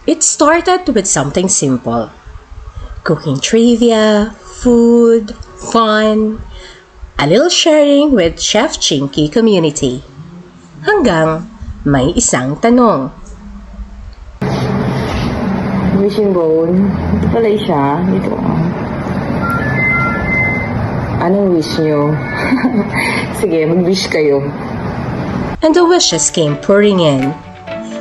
It started with something simple. Cooking trivia, food, fun, a little sharing with Chef Chinky community. Hanggang may isang tanong. Wishing bone. Ito pala siya. Ito. Anong wish nyo? Sige, mag-wish kayo. And the wishes came pouring in.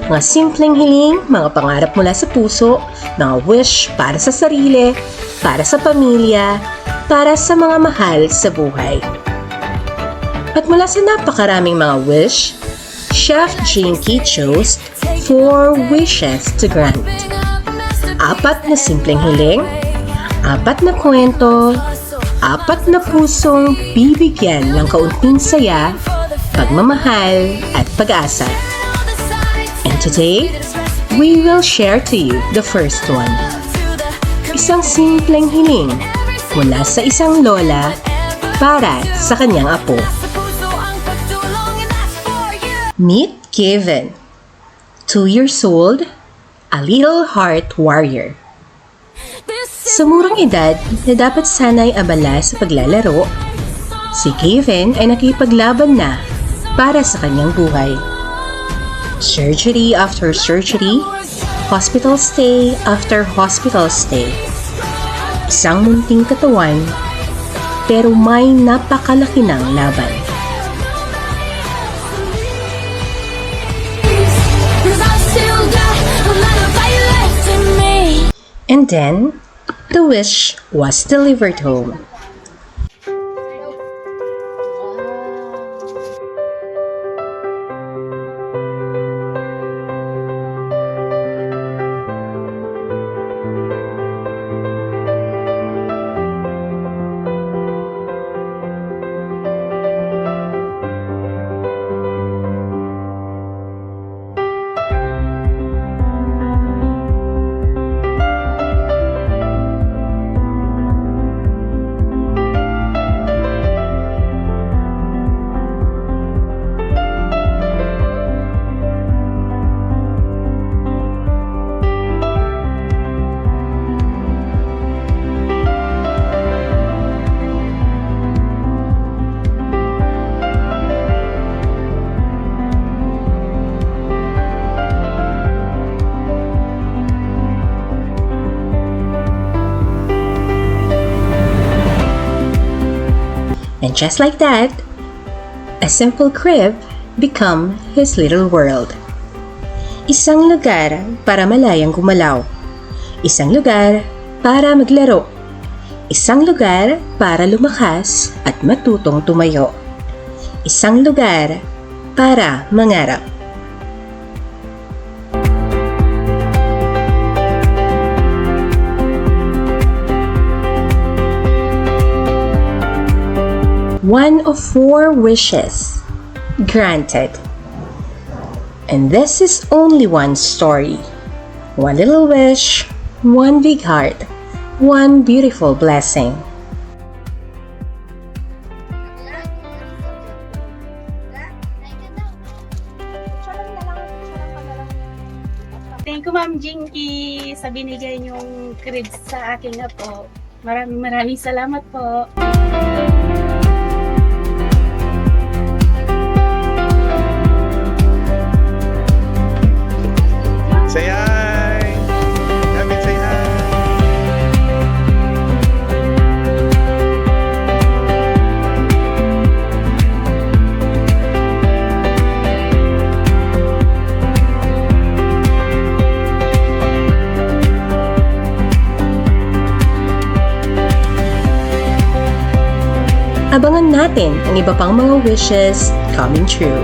Mga simpleng hiling, mga pangarap mula sa puso, mga wish para sa sarili, para sa pamilya, para sa mga mahal sa buhay. At mula sa napakaraming mga wish, Chef Chinky chose 4 wishes to grant. 4 na simpleng hiling, 4 na kwento, 4 na pusong bibigyan ng kaunting saya, pagmamahal at pag-asa. And today, we will share to you the first one. Isang simpleng hiling mula sa isang lola para sa kanyang apo. Meet Kevin, 2 years old, a little heart warrior. Sa murang edad na dapat sana'y abala sa paglalaro, si Kevin ay nakipaglaban na para sa kanyang buhay. Surgery after surgery, hospital stay after hospital stay. Isang munting katawan, pero may napakalaki ng laban. And then, the wish was delivered home. And just like that, a simple crib become his little world. Isang lugar para malayang gumalaw. Isang lugar para maglaro. Isang lugar para lumakas at matutong tumayo. Isang lugar para mangarap. One of 4 wishes granted. And this is only one story. One little wish, one big heart, one beautiful blessing. Thank you, Ma'am Jinky, sa binigay niyong crib sa akin na po. Maraming salamat po. Say hi! Kevin, say hi! Abangan natin ang iba pang mga wishes coming true.